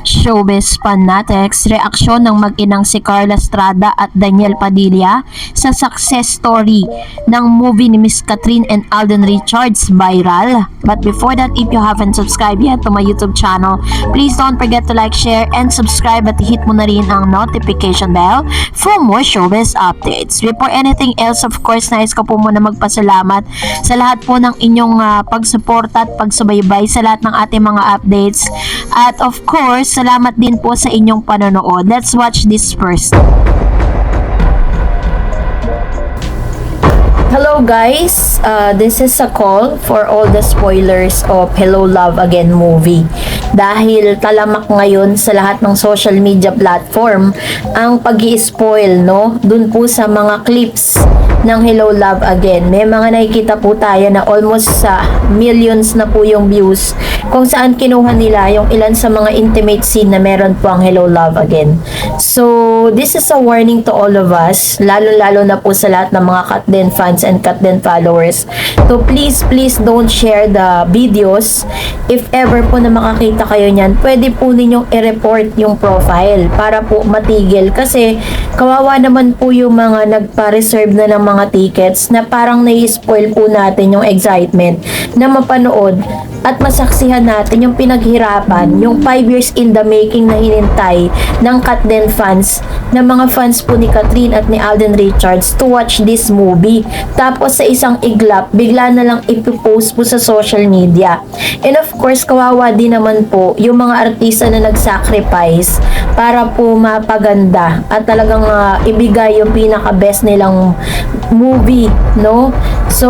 Showbiz Fanatics, reaksyon ng mag-inang si Carla Estrada at Daniel Padilla sa success story ng movie ni Miss Catherine and Alden Richards viral. But before that, if you haven't subscribed yet to my YouTube channel, please don't forget to like, share, and subscribe at hit mo na rin ang notification bell for more showbiz updates. Before anything else, of course, nais ko po muna magpasalamat sa lahat po ng inyong pagsuporta at pagsubaybay sa lahat ng ating mga updates. At of course, salamat din po sa inyong panonood. Let's watch this first. Hello guys, this is a call for all the spoilers of Hello Love Again movie. Dahil talamak ngayon sa lahat ng social media platform ang pag-i-spoil, no? Dun po sa mga clips ng Hello Love Again. May mga nakikita po tayo na almost sa millions na po yung views kung saan kinuha nila yung ilan sa mga intimate scene na meron po ang Hello Love Again. So, this is a warning to all of us, lalo-lalo na po sa lahat ng mga Katden fans and Katden followers. So, please don't share the videos. If ever po na makakita kayo niyan, pwede po ninyong i-report yung profile para po matigil. Kasi, kawawa naman po yung mga nagpa-reserve na ng mga tickets na parang nai-spoil po natin yung excitement na mapanood at masaksihan natin yung pinaghirapan, yung 5 years in the making na hinintay ng Katden fans, na mga fans po ni Catherine at ni Alden Richards to watch this movie. Tapos sa isang iglap, bigla na lang ipopost po sa social media. And of course, kawawa din naman po yung mga artista na nag-sacrifice para po mapaganda at talagang ibigay yung pinaka-best nilang movie, no? So,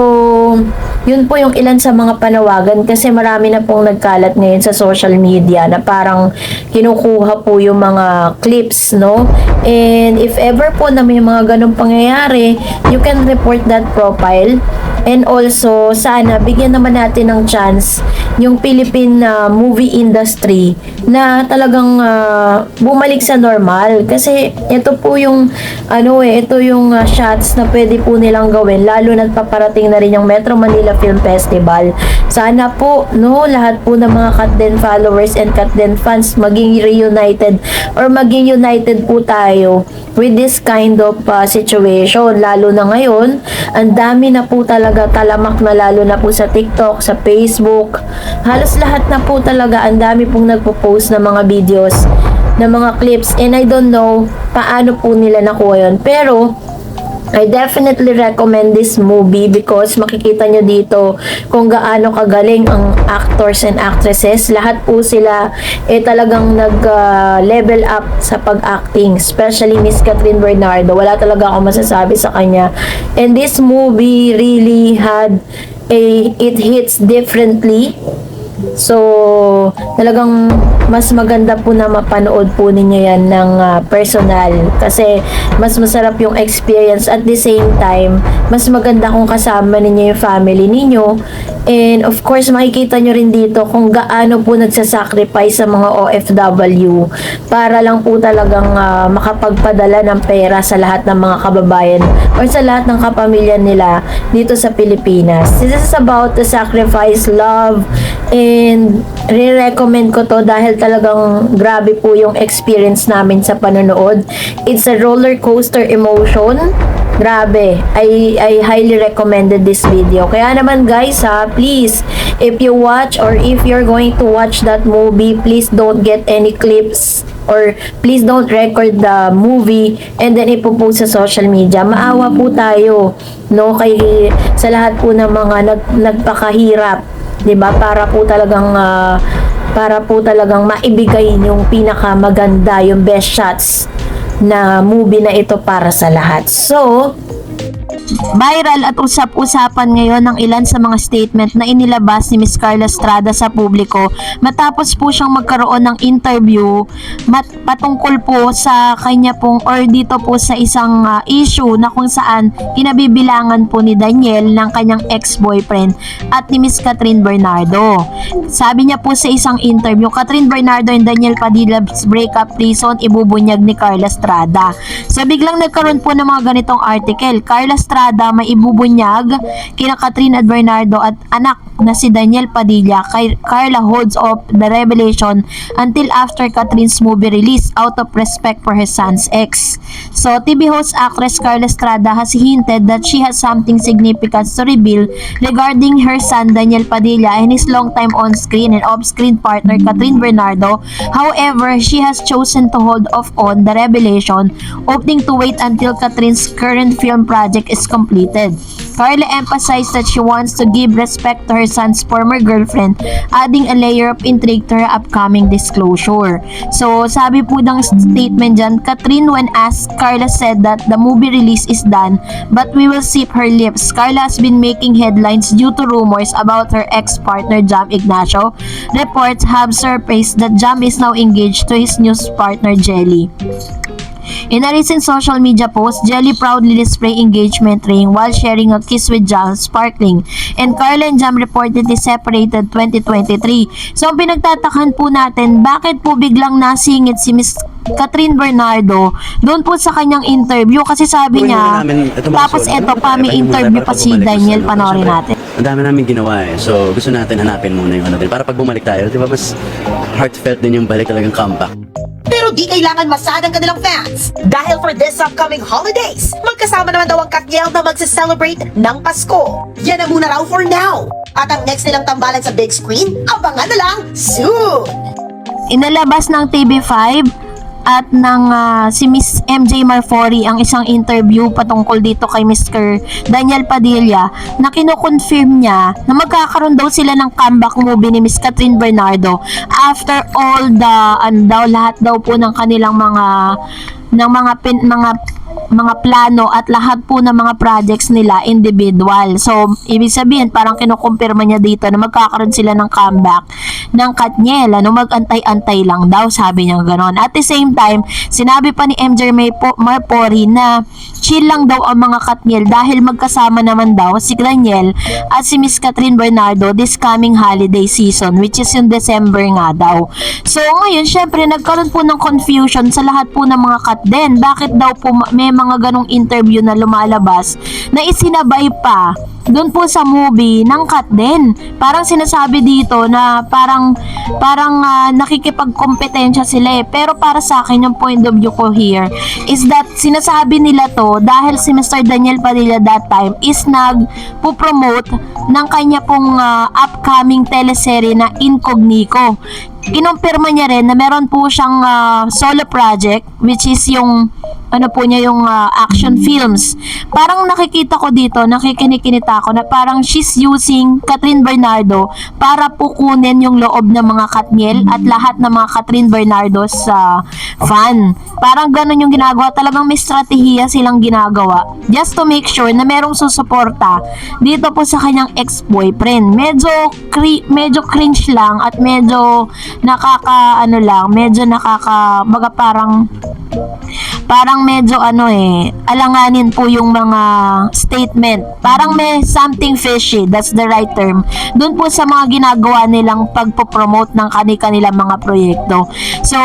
yun po yung ilan sa mga panawagan kasi marami na pong nagkalat ngayon sa social media na parang kinukuha po yung mga clips, no? And if ever po na may mga ganong pangyayari, you can report that profile. And also, sana bigyan naman natin ng chance yung Philippine movie industry na talagang bumalik sa normal. Kasi ito po yung ito yung shots na pwede po nilang gawin, lalo na paparating na rin yung Metro Manila Film Festival. Sana po, no, lahat po ng mga Katden followers and Katden fans maging reunited or maging united po tayo with this kind of situation. Lalo na ngayon, ang dami na po talaga talamak na, lalo na po sa TikTok, sa Facebook. Halos lahat na po talaga, ang dami pong nagpo-post ng mga videos, ng mga clips, and I don't know paano po nila nakuha yun. Pero I definitely recommend this movie because makikita nyo dito kung gaano kagaling ang actors and actresses. Lahat po sila talagang nag-level up sa pag-acting, especially Miss Catherine Bernardo. Wala talaga ako masasabi sa kanya. And this movie really it hits differently. So, talagang mas maganda po na mapanood po ninyo yan ng personal kasi mas masarap yung experience. At the same time, mas maganda kung kasama ninyo yung family ninyo. And of course, makikita nyo rin dito kung gaano po nagsasacrifice sa mga OFW para lang po talagang makapagpadala ng pera sa lahat ng mga kababayan or sa lahat ng kapamilya nila dito sa Pilipinas. This is about the sacrifice, love, and re-recommend ko to dahil talagang grabe po yung experience namin sa panonood. It's a roller coaster emotion. Grabe. I highly recommended this video. Kaya naman guys please, if you watch or if you're going to watch that movie, please don't get any clips or please don't record the movie and then ipopost sa social media. Maawa po tayo, no, sa lahat po ng mga nagpakahirap, 'di ba? Para po talagang maibigay yung pinakamaganda, yung best shots na movie na ito para sa lahat. So, viral at usap-usapan ngayon ng ilan sa mga statement na inilabas ni Miss Carla Estrada sa publiko matapos po siyang magkaroon ng interview patungkol po sa kanya pong or dito po sa isang issue na kung saan kinabibilangan po ni Daniel ng kanyang ex-boyfriend at ni Miss Catherine Bernardo. Sabi niya po sa isang interview, Catherine Bernardo and Daniel Padilla's breakup reason ibubunyag ni Carla Estrada. So biglang nagkaroon po ng mga ganitong article. Carla Estrada Estrada may ibubunyag kina Catherine at Bernardo at anak na si Daniel Padilla. Carla holds off the revelation until after Catherine's movie release out of respect for her son's ex. So, TV host actress Carla Estrada has hinted that she has something significant to reveal regarding her son Daniel Padilla and his longtime on-screen and off-screen partner Catherine Bernardo. However, she has chosen to hold off on the revelation, opting to wait until Catherine's current film project is completed. Carla emphasized that she wants to give respect to her son's former girlfriend, adding a layer of intrigue to her upcoming disclosure. So, sabi po ng statement dyan, Catherine, when asked, Carla said that the movie release is done, but we will sip her lips. Carla has been making headlines due to rumors about her ex-partner Jam Ignacio. Reports have surfaced that Jam is now engaged to his new partner Jelly. In a recent social media post, Jelly proudly displayed engagement ring while sharing a kiss with Jam sparkling, and Carla and Jam reportedly separated 2023. So, ang pinagtatakan po natin, bakit po biglang nasingit si Miss Catherine Bernardo doon po sa kanyang interview, kasi sabi niya, tapos eto pa, may interview pa si Daniel, panoorin natin. Ang dami namin ginawa eh. So, gusto natin hanapin muna yung ano din. Para pag bumalik tayo, di ba, mas heartfelt din yung balik, talagang comeback. Pero di kailangan masad ang kanilang fans. Dahil for this upcoming holidays, magkasama naman daw ang Katniel na magse-celebrate ng Pasko. Yan na muna raw for now. At ang next nilang tambalan sa big screen, abangan na lang soon! Inalabas ng TV5 at ng si Miss MJ Marfori ang isang interview patungkol dito kay Mr. Daniel Padilla na kino-confirm niya na magkakaroon daw sila ng comeback movie ni Miss Catherine Bernardo after all the lahat daw po ng kanilang mga plano at lahat po ng mga projects nila individual. So, ibig sabihin, parang kinukumpirma niya dito na magkakaroon sila ng comeback ng Katniel. Mag-antay-antay lang daw, sabi niya gano'n. At the same time, sinabi pa ni MJ Marfori na chill lang daw ang mga Katniel dahil magkasama naman daw si Daniel at si Miss Catherine Bernardo this coming holiday season, which is yung December nga daw. So, ngayon, syempre, nagkaroon po ng confusion sa lahat po ng mga Katden. Bakit daw po may mga ganong interview na lumalabas na isinabay pa doon po sa movie ng Katden. Parang sinasabi dito na parang nakikipagkompetensya sila eh. Pero para sa akin, yung point of view ko here is that sinasabi nila to dahil si Mr. Daniel Padilla that time is nagpo-promote ng kanya pong upcoming teleserye na Incognito. Kinumpirma niya rin na meron po siyang solo project, which is yung yung action films. Parang nakikita ko dito, nakikinikita ako na parang she's using Catherine Bernardo para pukunin yung loob ng mga Katniel at lahat ng mga Catherine Bernardo sa fan. Parang ganun yung ginagawa. Talagang may strategiya silang ginagawa just to make sure na merong susuporta dito po sa kanyang ex-boyfriend. Medyo cringe lang at medyo parang medyo alanganin po yung mga statement. Parang may something fishy, that's the right term, doon po sa mga ginagawa nilang pagpo-promote ng kanilang mga proyekto. So,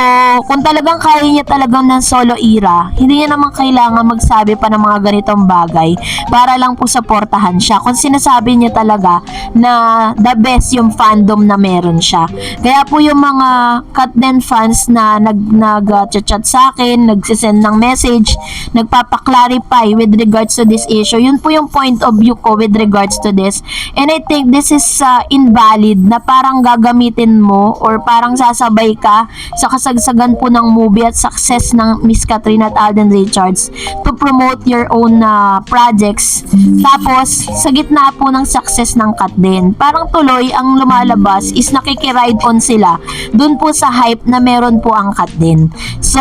kung talagang kaya niya talagang ng solo era, hindi niya naman kailangan magsabi pa ng mga ganitong bagay para lang po supportahan siya. Kung sinasabi niya talaga na the best yung fandom na meron siya. Kaya po yung mga Katden fans na nag-chat sa akin, nagsisend ng message, nagpapaklarify with regards to this issue. Yun po yung point of view ko with regards to this. And I think this is invalid na parang gagamitin mo or parang sasabay ka sa kasagsagan po ng movie at success ng Miss Catherine at Alden Richards to promote your own projects. Tapos, sa gitna po ng success ng Katden, parang tuloy ang lumalabas is nakikiride on sila dun po sa hype na meron po ang Katden. So,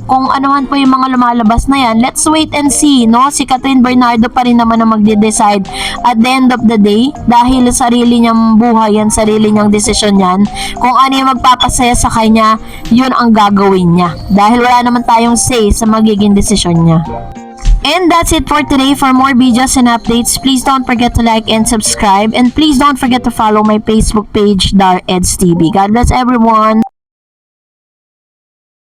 kung ano man po yung mga lumalabas na yan, let's wait and see, no? Si Catherine Bernardo pa rin naman ang magde-decide at the end of the day, dahil sarili niyang buhay yan, sarili niyang desisyon yan, kung ano yung magpapasaya sa kanya, yun ang gagawin niya. Dahil wala naman tayong say sa magiging desisyon niya. And that's it for today. For more videos and updates, please don't forget to like and subscribe. And please don't forget to follow my Facebook page, Dar Eds TV. God bless everyone.